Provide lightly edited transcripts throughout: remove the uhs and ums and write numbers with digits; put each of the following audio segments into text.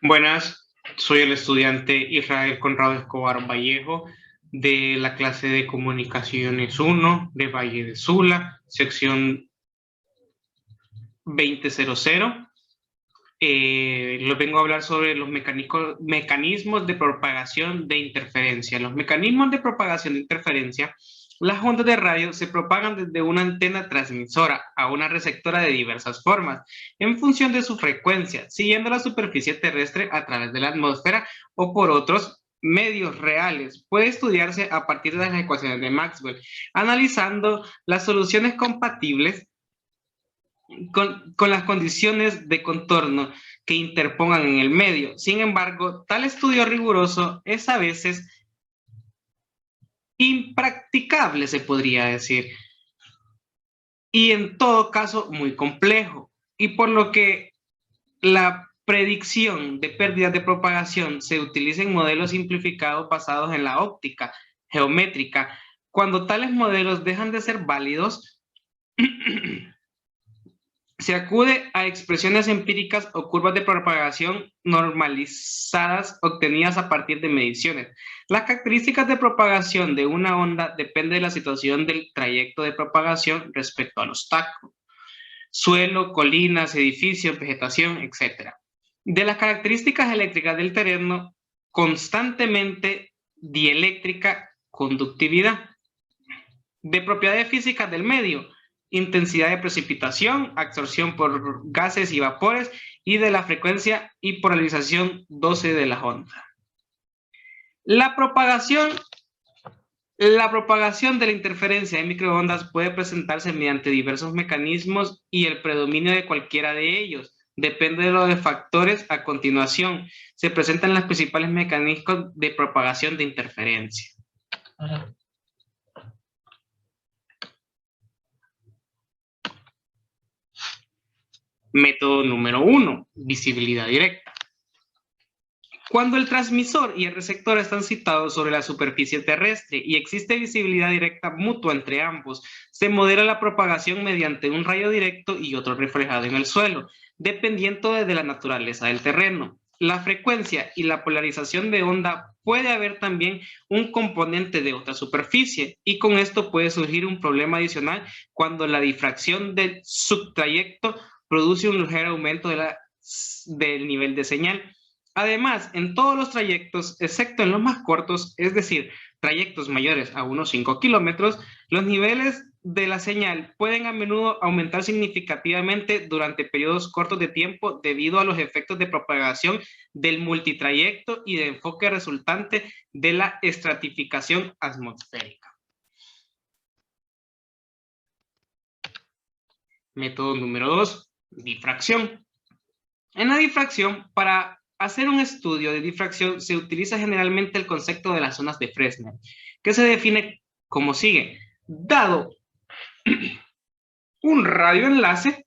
Buenas, soy el estudiante Israel Conrado Escobar Vallejo de la clase de Comunicaciones 1 de Valle de Sula, sección 2000. Les vengo a hablar sobre los mecanismos de propagación de interferencia. Los mecanismos de propagación de interferencia, las ondas de radio se propagan desde una antena transmisora a una receptora de diversas formas, en función de su frecuencia, siguiendo la superficie terrestre a través de la atmósfera o por otros medios reales. Puede estudiarse a partir de las ecuaciones de Maxwell, analizando las soluciones compatibles con las condiciones de contorno que interpongan en el medio. Sin embargo, tal estudio riguroso es a veces impracticable, se podría decir, y en todo caso muy complejo, y por lo que la predicción de pérdidas de propagación se utiliza en modelos simplificados basados en la óptica geométrica. Cuando tales modelos dejan de ser válidos, se acude a expresiones empíricas o curvas de propagación normalizadas obtenidas a partir de mediciones. Las características de propagación de una onda dependen de la situación del trayecto de propagación respecto al obstáculo, suelo, colinas, edificios, vegetación, etc. De las características eléctricas del terreno, constantemente dieléctrica, conductividad. De propiedades físicas del medio, intensidad de precipitación, absorción por gases y vapores, y de la frecuencia y polarización 12 de la onda. La propagación de la interferencia de microondas puede presentarse mediante diversos mecanismos y el predominio de cualquiera de ellos depende de los factores. A continuación se presentan los principales mecanismos de propagación de interferencia. Método número 1, visibilidad directa. Cuando el transmisor y el receptor están situados sobre la superficie terrestre y existe visibilidad directa mutua entre ambos, se modela la propagación mediante un rayo directo y otro reflejado en el suelo, dependiendo de la naturaleza del terreno. La frecuencia y la polarización de onda puede haber también un componente de otra superficie, y con esto puede surgir un problema adicional cuando la difracción del subtrayecto produce un ligero aumento del nivel de señal. Además, en todos los trayectos, excepto en los más cortos, es decir, trayectos mayores a unos 5 kilómetros, los niveles de la señal pueden a menudo aumentar significativamente durante periodos cortos de tiempo debido a los efectos de propagación del multitrayecto y de enfoque resultante de la estratificación atmosférica. Método número 2, difracción. En la difracción, para hacer un estudio de difracción se utiliza generalmente el concepto de las zonas de Fresnel, que se define como sigue. Dado un radioenlace,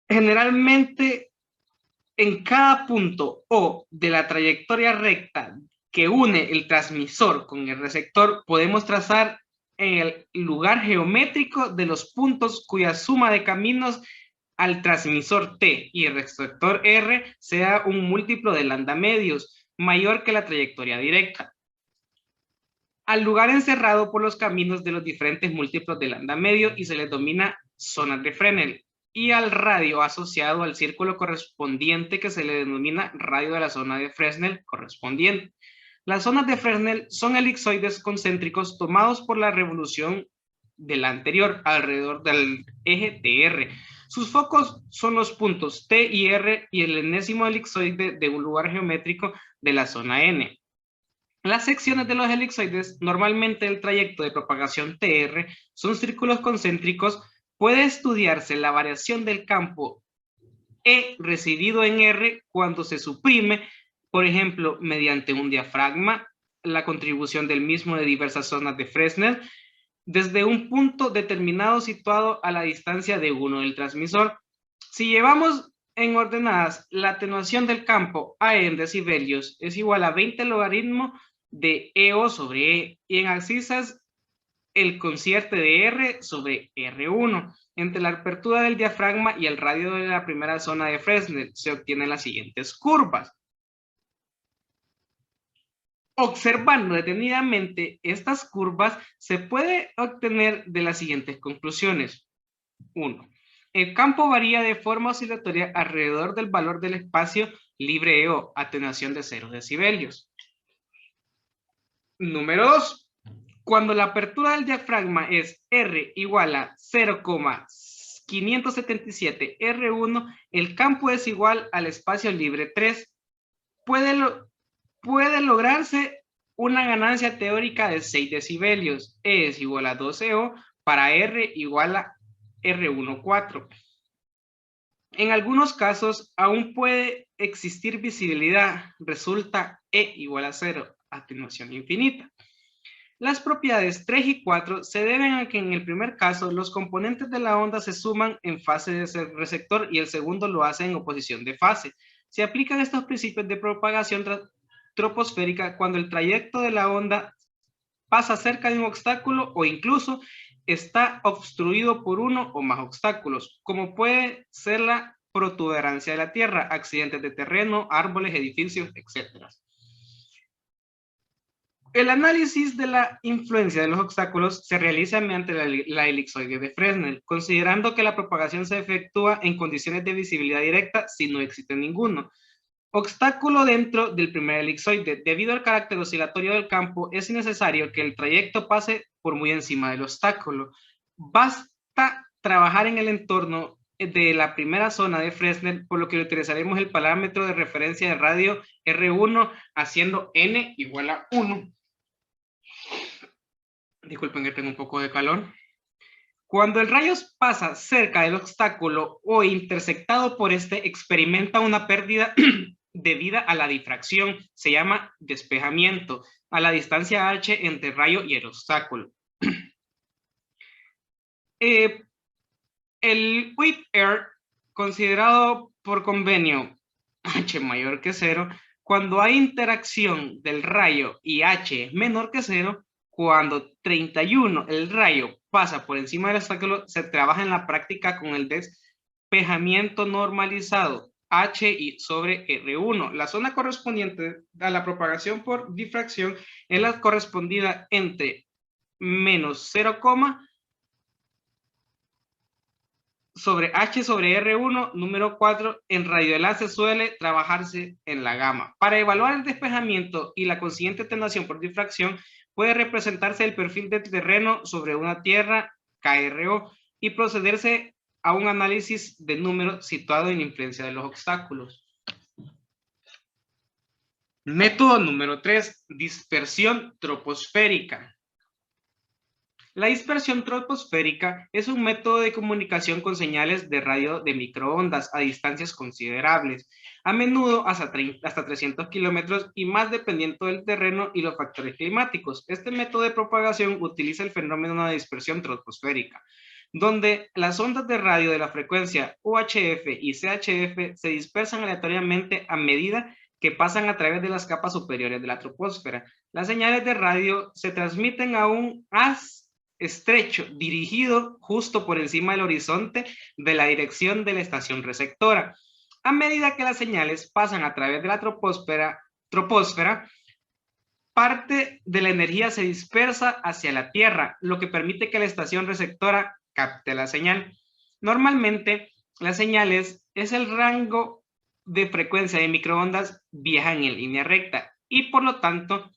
generalmente en cada punto O de la trayectoria recta que une el transmisor con el receptor, podemos trazar el lugar geométrico de los puntos cuya suma de caminos al transmisor T y el receptor R sea un múltiplo de lambda medios mayor que la trayectoria directa. Al lugar encerrado por los caminos de los diferentes múltiplos de lambda medio y se le denomina zonas de Fresnel, y al radio asociado al círculo correspondiente que se le denomina radio de la zona de Fresnel correspondiente. Las zonas de Fresnel son elipsoides concéntricos tomados por la revolución de la anterior alrededor del eje TR. Sus focos son los puntos T y R y el enésimo elipsoide de un lugar geométrico de la zona N. Las secciones de los elipsoides, normalmente el trayecto de propagación TR, son círculos concéntricos. Puede estudiarse la variación del campo E residido en R cuando se suprime, por ejemplo, mediante un diafragma, la contribución del mismo de diversas zonas de Fresnel, desde un punto determinado situado a la distancia de 1 del transmisor. Si llevamos en ordenadas, la atenuación del campo A en decibelios es igual a 20 logaritmo de EO sobre E, y en abscisas el concierte de R sobre R1. Entre la apertura del diafragma y el radio de la primera zona de Fresnel se obtienen las siguientes curvas. Observando detenidamente estas curvas, se puede obtener de las siguientes conclusiones. 1. El campo varía de forma oscilatoria alrededor del valor del espacio libre de O, atenuación de 0 decibelios. Número 2. Cuando la apertura del diafragma es R igual a 0,577 R1, el campo es igual al espacio libre 3. Puede lograrse una ganancia teórica de 6 decibelios. E es igual a 12O para R igual a R14. En algunos casos aún puede existir visibilidad. Resulta E igual a 0, atenuación infinita. Las propiedades 3 y 4 se deben a que en el primer caso los componentes de la onda se suman en fase de receptor y el segundo lo hace en oposición de fase. Se aplican estos principios de propagación troposférica cuando el trayecto de la onda pasa cerca de un obstáculo o incluso está obstruido por uno o más obstáculos, como puede ser la protuberancia de la Tierra, accidentes de terreno, árboles, edificios, etc. El análisis de la influencia de los obstáculos se realiza mediante la elipsoide de Fresnel, considerando que la propagación se efectúa en condiciones de visibilidad directa si no existe ninguno. Obstáculo dentro del primer elipsoide. Debido al carácter oscilatorio del campo, es necesario que el trayecto pase por muy encima del obstáculo. Basta trabajar en el entorno de la primera zona de Fresnel, por lo que utilizaremos el parámetro de referencia de radio R1 haciendo n igual a 1. Disculpen que tengo un poco de calor. Cuando el rayo pasa cerca del obstáculo o intersectado por este, experimenta una pérdida debida a la difracción. Se llama despejamiento a la distancia h entre el rayo y el obstáculo. El Whip-Air, considerado por convenio h mayor que 0, cuando hay interacción del rayo y h es menor que 0, cuando 31 el rayo pasa por encima del obstáculo, se trabaja en la práctica con el despejamiento normalizado H y sobre R1. La zona correspondiente a la propagación por difracción es la correspondida entre menos 0, sobre H sobre R1, número 4, en radioenlace suele trabajarse en la gama. Para evaluar el despejamiento y la consiguiente atenuación por difracción, puede representarse el perfil del terreno sobre una tierra, KRO, y procederse a un análisis de número situado en influencia de los obstáculos. Método número 3, dispersión troposférica. La dispersión troposférica es un método de comunicación con señales de radio de microondas a distancias considerables, a menudo hasta 300 kilómetros y más dependiendo del terreno y los factores climáticos. Este método de propagación utiliza el fenómeno de dispersión troposférica, donde las ondas de radio de la frecuencia UHF y CHF se dispersan aleatoriamente a medida que pasan a través de las capas superiores de la troposfera. Las señales de radio se transmiten a un haz estrecho dirigido justo por encima del horizonte de la dirección de la estación receptora. A medida que las señales pasan a través de la troposfera, parte de la energía se dispersa hacia la Tierra, lo que permite que la estación receptora capte la señal. Normalmente, las señales es el rango de frecuencia de microondas viajan en línea recta y por lo tanto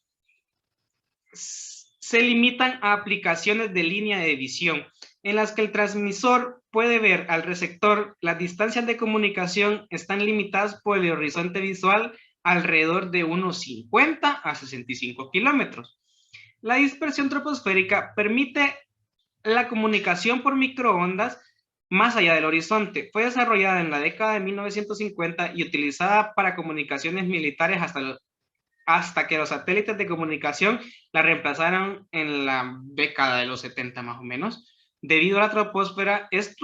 se limitan a aplicaciones de línea de visión, en las que el transmisor puede ver al receptor. Las distancias de comunicación están limitadas por el horizonte visual alrededor de unos 50 a 65 kilómetros. La dispersión troposférica permite la comunicación por microondas más allá del horizonte. Fue desarrollada en la década de 1950 y utilizada para comunicaciones militares hasta que los satélites de comunicación la reemplazaron en la década de los 70 más o menos. Debido a la troposfera es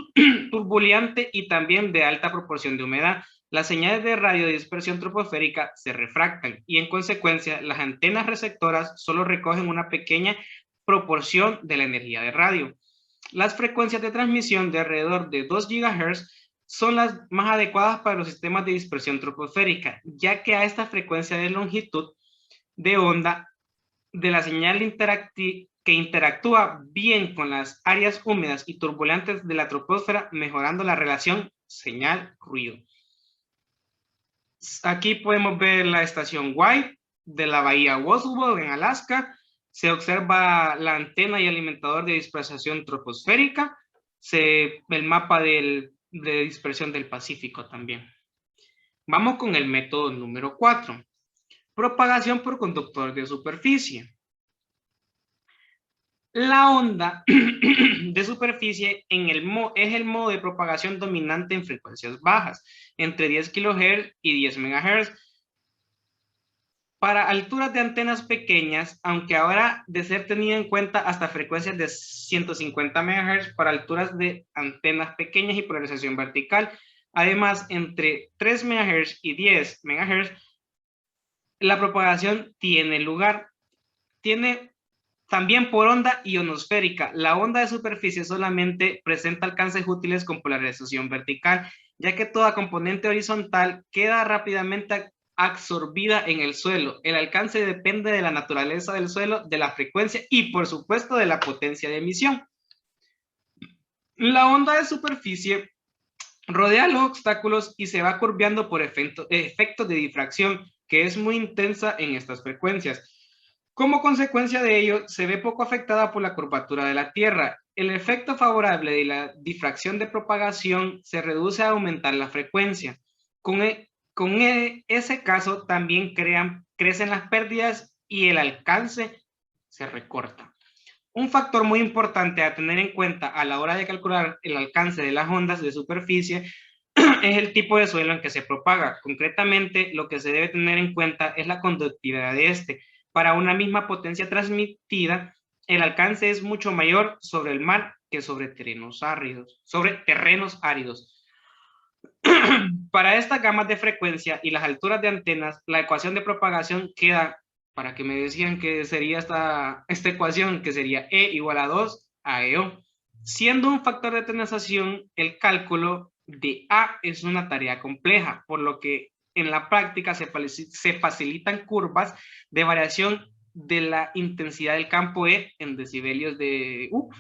turbulente y también de alta proporción de humedad, las señales de radiodispersión troposférica se refractan y en consecuencia las antenas receptoras solo recogen una pequeña proporción de la energía de radio. Las frecuencias de transmisión de alrededor de 2 GHz son las más adecuadas para los sistemas de dispersión troposférica, ya que a esta frecuencia de longitud de onda de la señal que interactúa bien con las áreas húmedas y turbulentas de la troposfera, mejorando la relación señal-ruido. Aquí podemos ver la estación White de la bahía Roswell en Alaska. Se observa la antena y alimentador de dispersión troposférica. El mapa de dispersión del Pacífico también. Vamos con el método número 4. Propagación por conductor de superficie. La onda de superficie es el modo de propagación dominante en frecuencias bajas, entre 10 kHz y 10 MHz. Para alturas de antenas pequeñas, aunque ahora de ser tenido en cuenta hasta frecuencias de 150 MHz para alturas de antenas pequeñas y polarización vertical. Además, entre 3 MHz y 10 MHz, la propagación tiene lugar. Tiene también por onda ionosférica. La onda de superficie solamente presenta alcances útiles con polarización vertical, ya que toda componente horizontal queda rápidamente absorbida en el suelo. El alcance depende de la naturaleza del suelo, de la frecuencia y, por supuesto, de la potencia de emisión. La onda de superficie rodea los obstáculos y se va curveando por efectos de difracción, que es muy intensa en estas frecuencias. Como consecuencia de ello, se ve poco afectada por la curvatura de la Tierra. El efecto favorable de la difracción de propagación se reduce a aumentar la frecuencia. Con ese caso también crecen las pérdidas y el alcance se recorta. Un factor muy importante a tener en cuenta a la hora de calcular el alcance de las ondas de superficie es el tipo de suelo en que se propaga. Concretamente, lo que se debe tener en cuenta es la conductividad de este. Para una misma potencia transmitida, el alcance es mucho mayor sobre el mar que sobre terrenos áridos. Para estas gamas de frecuencia y las alturas de antenas, la ecuación de propagación queda, para que me decían que sería esta ecuación, que sería E igual a 2 a EO. Siendo un factor de atenuación, el cálculo de A es una tarea compleja, por lo que en la práctica se facilitan curvas de variación de la intensidad del campo E en decibelios de U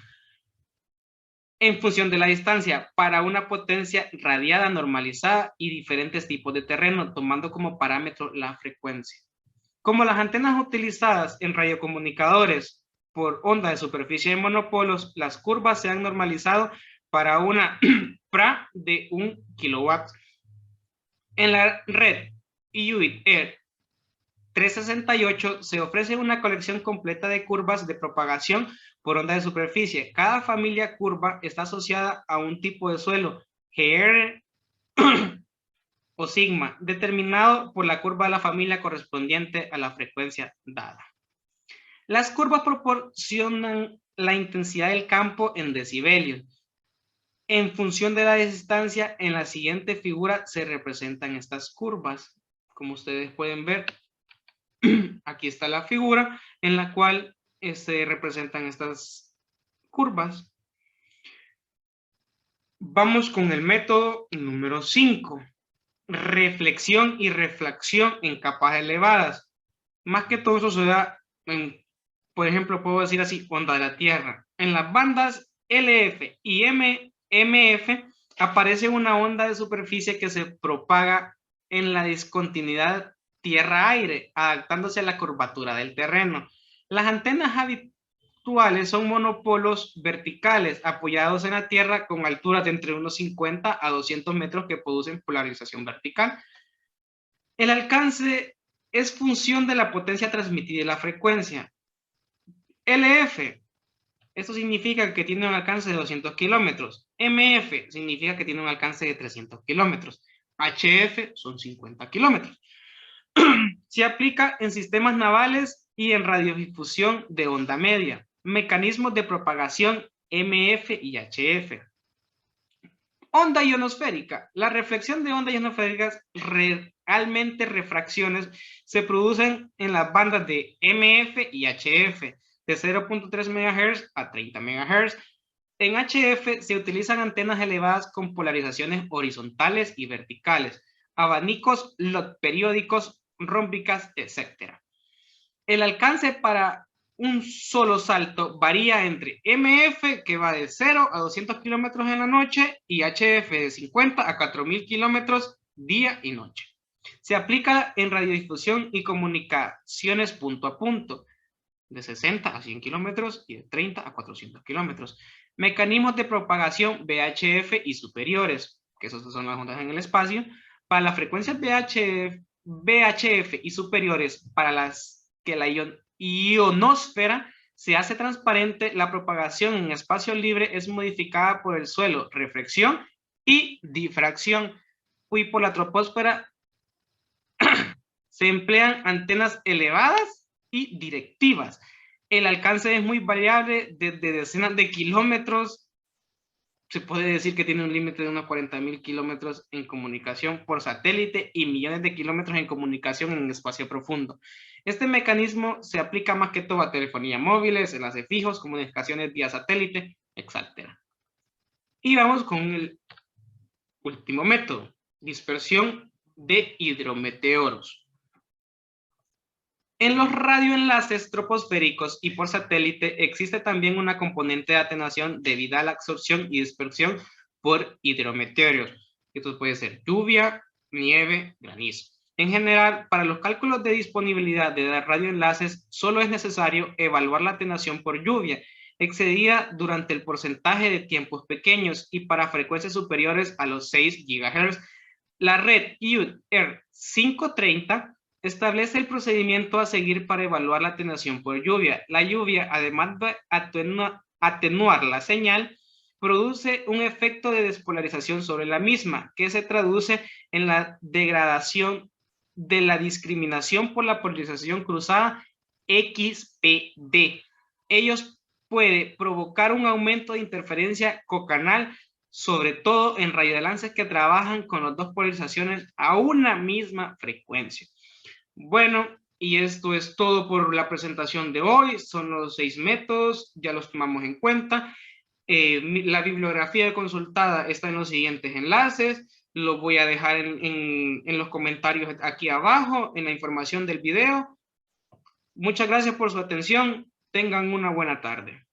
en función de la distancia para una potencia radiada normalizada y diferentes tipos de terreno, tomando como parámetro la frecuencia. Como las antenas utilizadas en radiocomunicadores por onda de superficie de monopolos, las curvas se han normalizado para una PRA de 1 kilowatt. En la red IUIT Air 368 se ofrece una colección completa de curvas de propagación por onda de superficie. Cada familia curva está asociada a un tipo de suelo, GR o sigma, determinado por la curva de la familia correspondiente a la frecuencia dada. Las curvas proporcionan la intensidad del campo en decibelios. En función de la distancia, en la siguiente figura se representan estas curvas. Como ustedes pueden ver, aquí está la figura en la cual se representan estas curvas. Vamos con el método número 5. Reflexión y refracción en capas elevadas. Más que todo eso se da en, por ejemplo, puedo decir así, onda de la Tierra. En las bandas LF y MF aparece una onda de superficie que se propaga en la discontinuidad tierra-aire, adaptándose a la curvatura del terreno. Las antenas habituales son monopolos verticales apoyados en la tierra con alturas de entre unos 50 a 200 metros que producen polarización vertical. El alcance es función de la potencia transmitida y la frecuencia. LF, esto significa que tiene un alcance de 200 kilómetros. MF significa que tiene un alcance de 300 kilómetros. HF son 50 kilómetros. Se aplica en sistemas navales y en radiodifusión de onda media. Mecanismos de propagación MF y HF. Onda ionosférica. La reflexión de ondas ionosféricas, realmente refracciones, se producen en las bandas de MF y HF. de 0.3 MHz a 30 MHz. En HF se utilizan antenas elevadas con polarizaciones horizontales y verticales, abanicos LOT periódicos, rómbicas, etc. El alcance para un solo salto varía entre MF, que va de 0 a 200 kilómetros en la noche, y HF de 50 a 4000 kilómetros día y noche. Se aplica en radiodifusión y comunicaciones punto a punto, de 60 a 100 kilómetros y de 30 a 400 kilómetros. Mecanismos de propagación VHF y superiores, que esos son las ondas en el espacio. Para las frecuencias VHF y superiores, para las que la ionosfera se hace transparente, la propagación en espacio libre es modificada por el suelo, reflexión y difracción. Y por la troposfera se emplean antenas elevadas y directivas. El alcance es muy variable, desde decenas de kilómetros. Se puede decir que tiene un límite de unos 40.000 kilómetros en comunicación por satélite y millones de kilómetros en comunicación en espacio profundo. Este mecanismo se aplica más que todo a telefonía móviles, enlaces fijos, comunicaciones vía satélite, etc. Y vamos con el último método, dispersión de hidrometeoros. En los radioenlaces troposféricos y por satélite existe también una componente de atenuación debida a la absorción y dispersión por hidrometeoros. Esto puede ser lluvia, nieve, granizo. En general, para los cálculos de disponibilidad de radioenlaces, solo es necesario evaluar la atenuación por lluvia, excedida durante el porcentaje de tiempos pequeños y para frecuencias superiores a los 6 GHz. La red UR 530 establece el procedimiento a seguir para evaluar la atenuación por lluvia. La lluvia, además de atenuar la señal, produce un efecto de despolarización sobre la misma, que se traduce en la degradación de la discriminación por la polarización cruzada XPD. Ellos pueden provocar un aumento de interferencia cocanal, sobre todo en radioenlaces que trabajan con las dos polarizaciones a una misma frecuencia. Bueno, y esto es todo por la presentación de hoy. Son los 6 métodos, ya los tomamos en cuenta. La bibliografía consultada está en los siguientes enlaces. Lo voy a dejar en los comentarios aquí abajo, en la información del video. Muchas gracias por su atención. Tengan una buena tarde.